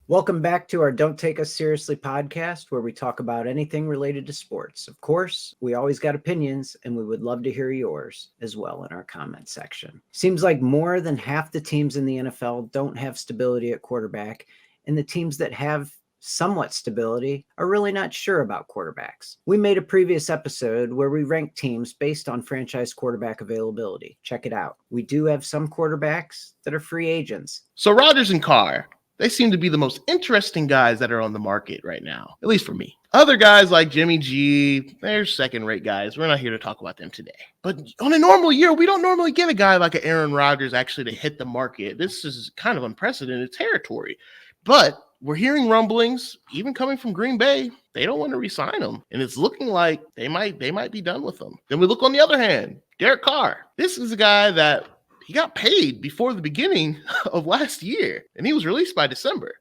Welcome back to our Don't Take Us Seriously podcast, where we talk about anything related to sports. Of course, we always got opinions, and we would love to hear yours as well in our comment section. Seems like more than half the teams in the NFL don't have stability at quarterback, and the teams that have somewhat stability are really not sure about quarterbacks. We made a previous episode where we ranked teams based on franchise quarterback availability. Check it out. We do have some quarterbacks that are free agents. So Rodgers and Carr, they seem to be the most interesting guys that are on the market right now, at least for me. Other guys like Jimmy G, they're second-rate guys. We're not here to talk about them today. But on a normal year, we don't normally get a guy like an Aaron Rodgers actually to hit the market. This is kind of unprecedented territory. But we're hearing rumblings, even coming from Green Bay, they don't want to re-sign him. And it's looking like they might be done with him. Then we look on the other hand, Derek Carr. This is a guy that he got paid before the beginning of last year, and he was released by December.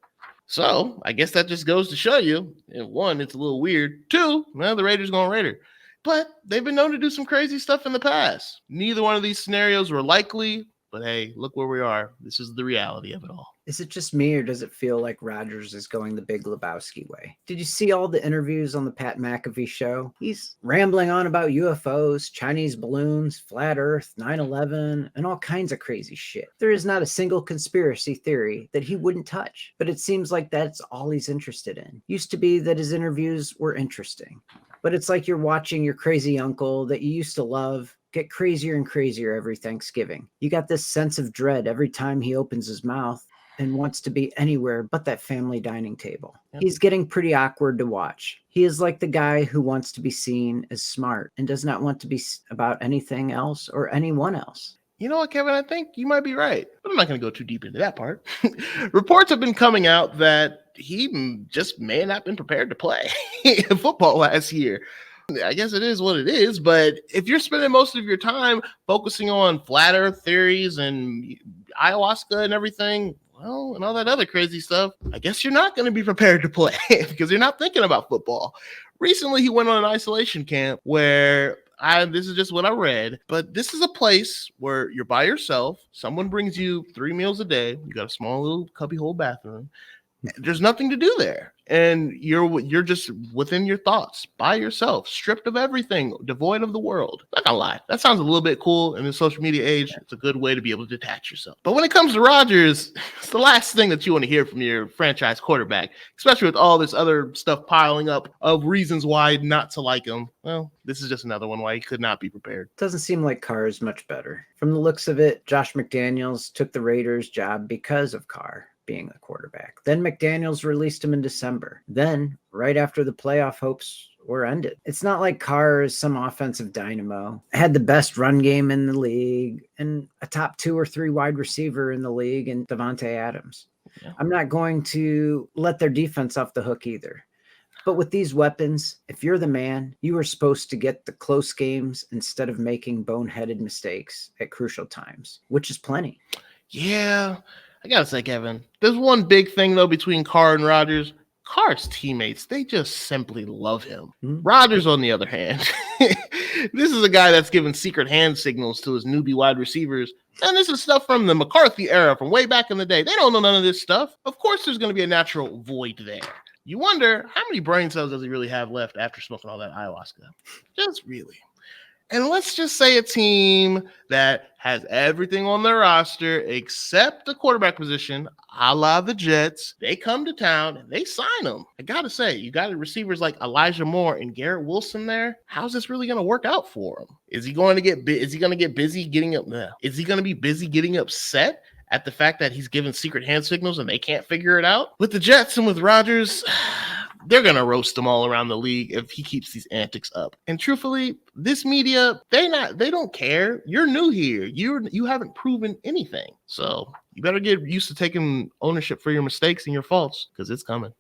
So I guess that just goes to show you, one, it's a little weird. Two, well, the Raiders going Raider. But they've been known to do some crazy stuff in the past. Neither one of these scenarios were likely, but hey, look where we are. This is the reality of it all. Is it just me, or does it feel like Rodgers is going the Big Lebowski way? Did you see all the interviews on the Pat McAfee show? He's rambling on about UFOs, Chinese balloons, flat Earth, 9/11, and all kinds of crazy shit. There is not a single conspiracy theory that he wouldn't touch, but it seems like that's all he's interested in. Used to be that his interviews were interesting, but it's like you're watching your crazy uncle that you used to love get crazier and crazier every Thanksgiving. You got this sense of dread every time he opens his mouth and wants to be anywhere but that family dining table. Yep. He's getting pretty awkward to watch. He is like the guy who wants to be seen as smart and does not want to be about anything else or anyone else. You know what, Kevin? I think you might be right, but I'm not going to go too deep into that part. Reports have been coming out that he just may not have been prepared to play football last year. I guess it is what it is, but if you're spending most of your time focusing on flat earth theories and ayahuasca and everything, well, and all that other crazy stuff, I guess you're not going to be prepared to play because you're not thinking about football. Recently, he went on an isolation camp where this is just what I read, but this is a place where you're by yourself. Someone brings you 3 meals a day. You got a small little cubbyhole bathroom. There's nothing to do there. And you're just within your thoughts, by yourself, stripped of everything, devoid of the world. Not gonna lie, that sounds a little bit cool. In the social media age, it's a good way to be able to detach yourself. But when it comes to Rodgers, it's the last thing that you want to hear from your franchise quarterback, especially with all this other stuff piling up of reasons why not to like him. Well, this is just another one why he could not be prepared. Doesn't seem like Carr is much better. From the looks of it, Josh McDaniels took the Raiders' job because of Carr being a quarterback. Then McDaniels released him in December. Then, right after the playoff hopes were ended. It's not like Carr is some offensive dynamo. Had the best run game in the league and a top 2 or 3 wide receiver in the league in Davante Adams. Yeah. I'm not going to let their defense off the hook either. But with these weapons, if you're the man, you are supposed to get the close games instead of making boneheaded mistakes at crucial times, which is plenty. Yeah. I gotta say, Kevin, there's one big thing, though, between Carr and Rodgers. Carr's teammates, they just simply love him. Mm-hmm. Rodgers, on the other hand, this is a guy that's giving secret hand signals to his newbie wide receivers. And this is stuff from the McCarthy era, from way back in the day. They don't know none of this stuff. Of course, there's going to be a natural void there. You wonder, how many brain cells does he really have left after smoking all that ayahuasca? Just really. And let's just say a team that has everything on their roster except the quarterback position, a la the Jets. They come to town and they sign them. I got to say, you got receivers like Elijah Moore and Garrett Wilson there. How's this really going to work out for him? Is he going to get busy getting up? Is he going to be busy getting upset at the fact that he's giving secret hand signals and they can't figure it out? With the Jets and with Rodgers, they're going to roast him all around the league if he keeps these antics up. And truthfully, this media, they don't care. You're new here. You haven't proven anything. So you better get used to taking ownership for your mistakes and your faults, because it's coming.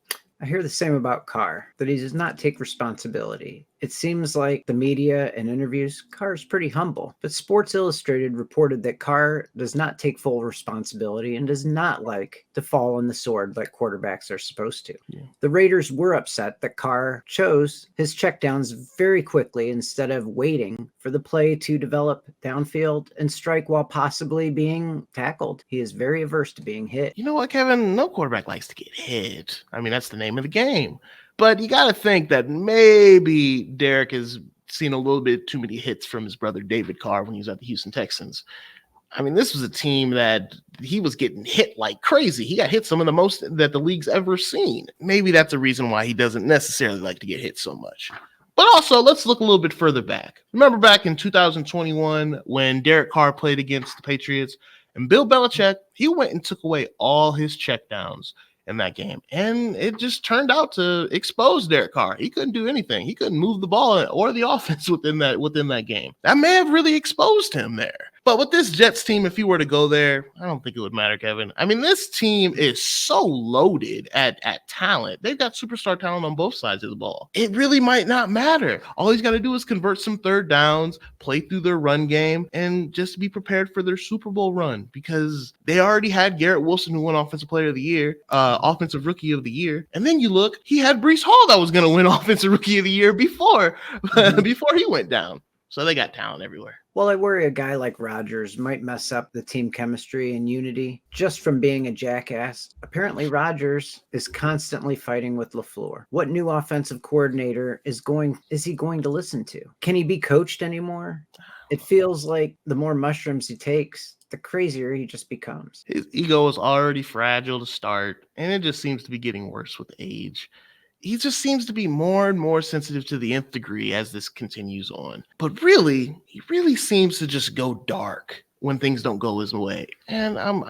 I hear the same about Carr, that he does not take responsibility. It seems like the media and interviews, Carr is pretty humble. But Sports Illustrated reported that Carr does not take full responsibility and does not like to fall on the sword like quarterbacks are supposed to. Yeah. The Raiders were upset that Carr chose his checkdowns very quickly instead of waiting for the play to develop downfield and strike while possibly being tackled. He is very averse to being hit. You know what, Kevin? No quarterback likes to get hit. I mean, that's the name of the game. But you got to think that maybe Derek has seen a little bit too many hits from his brother David Carr when he was at the Houston Texans. I mean, this was a team that he was getting hit like crazy. He got hit some of the most that the league's ever seen. Maybe that's a reason why he doesn't necessarily like to get hit so much. But also, let's look a little bit further back. Remember back in 2021 when Derek Carr played against the Patriots and Bill Belichick, he went and took away all his checkdowns in that game. And it just turned out to expose Derek Carr. He couldn't do anything. He couldn't move the ball or the offense within that game. That may have really exposed him there. But with this Jets team, if he were to go there, I don't think it would matter, Kevin. I mean, this team is so loaded at talent. They've got superstar talent on both sides of the ball. It really might not matter. All he's got to do is convert some third downs, play through their run game, and just be prepared for their Super Bowl run because they already had Garrett Wilson, who won Offensive Player of the Year, Offensive Rookie of the Year. And then you look, he had Breece Hall that was going to win Offensive Rookie of the Year before he went down. So they got talent everywhere. Well, I worry a guy like Rodgers might mess up the team chemistry and unity just from being a jackass. Apparently, Rodgers is constantly fighting with LaFleur. What new offensive coordinator is he going to listen to? Can he be coached anymore? It feels like the more mushrooms he takes, the crazier he just becomes. His ego is already fragile to start, and it just seems to be getting worse with age. He just seems to be more and more sensitive to the nth degree as this continues on. But really, he really seems to just go dark when things don't go his way. And I'm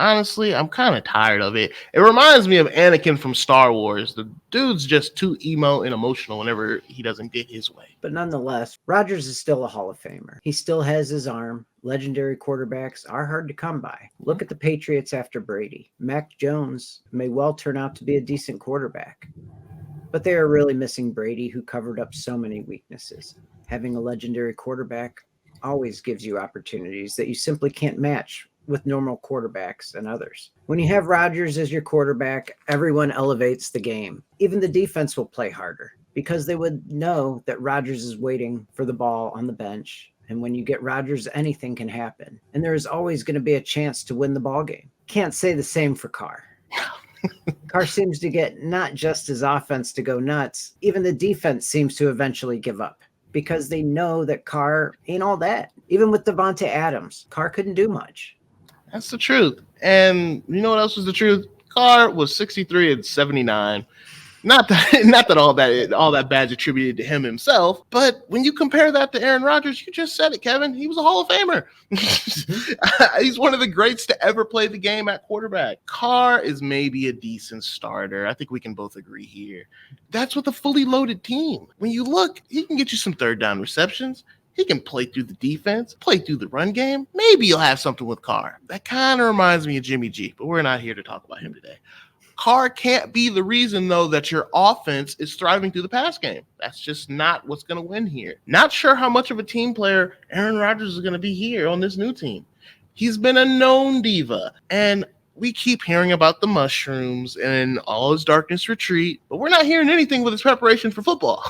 kind of tired of it. It reminds me of Anakin from Star Wars. The dude's just too emo and emotional whenever he doesn't get his way. But nonetheless, Rodgers is still a Hall of Famer. He still has his arm. Legendary quarterbacks are hard to come by. Look at the Patriots after Brady. Mac Jones may well turn out to be a decent quarterback. But they are really missing Brady, who covered up so many weaknesses. Having a legendary quarterback always gives you opportunities that you simply can't match with normal quarterbacks and others. When you have Rodgers as your quarterback, everyone elevates the game. Even the defense will play harder because they would know that Rodgers is waiting for the ball on the bench. And when you get Rodgers, anything can happen. And there is always going to be a chance to win the ball game. Can't say the same for Carr. Carr seems to get not just his offense to go nuts, even the defense seems to eventually give up because they know that Carr ain't all that. Even with Davante Adams, Carr couldn't do much. That's the truth. And you know what else was the truth? Carr was 63 and 79. Not that all that bad's attributed to him himself, but when you compare that to Aaron Rodgers, you just said it, Kevin. He was a Hall of Famer. He's one of the greats to ever play the game at quarterback. Carr is maybe a decent starter. I think we can both agree here. That's with a fully loaded team. When you look, he can get you some third down receptions. He can play through the defense, play through the run game. Maybe you'll have something with Carr. That kind of reminds me of Jimmy G, but we're not here to talk about him today. Carr can't be the reason, though, that your offense is thriving through the pass game. That's just not what's going to win here. Not sure how much of a team player Aaron Rodgers is going to be here on this new team. He's been a known diva, and we keep hearing about the mushrooms and all his darkness retreat, but we're not hearing anything with his preparation for football.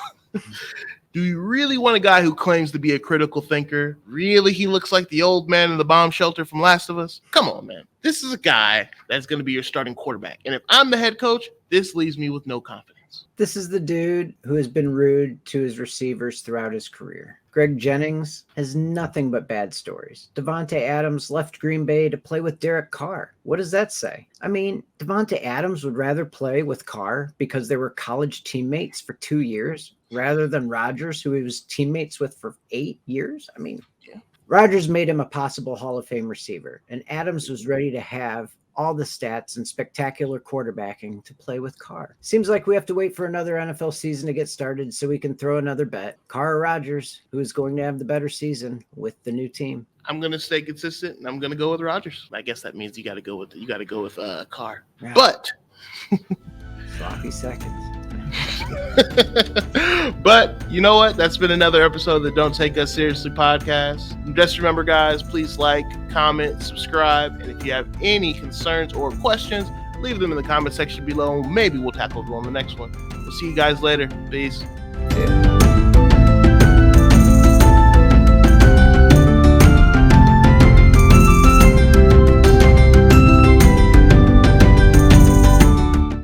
Do you really want a guy who claims to be a critical thinker? Really, he looks like the old man in the bomb shelter from Last of Us? Come on, man. This is a guy that's going to be your starting quarterback. And if I'm the head coach, this leaves me with no confidence. This is the dude who has been rude to his receivers throughout his career. Greg Jennings has nothing but bad stories. Davante Adams left Green Bay to play with Derek Carr. What does that say? I mean, Davante Adams would rather play with Carr because they were college teammates for 2 years rather than Rodgers, who he was teammates with for 8 years. I mean, yeah. Rodgers made him a possible Hall of Fame receiver, and Adams was ready to have all the stats and spectacular quarterbacking to play with Carr. Seems like we have to wait for another NFL season to get started so we can throw another bet. Carr or Rodgers, who is going to have the better season with the new team? I'm going to stay consistent, and I'm going to go with Rodgers. I guess that means you got to go with Carr. Yeah. But sloppy seconds. But you know what? That's been another episode of the Don't Take Us Seriously podcast. Just remember, guys, please like, comment, subscribe, and if you have any concerns or questions, leave them in the comment section below. Maybe we'll tackle them on the next one. We'll see you guys later. Peace. Yeah.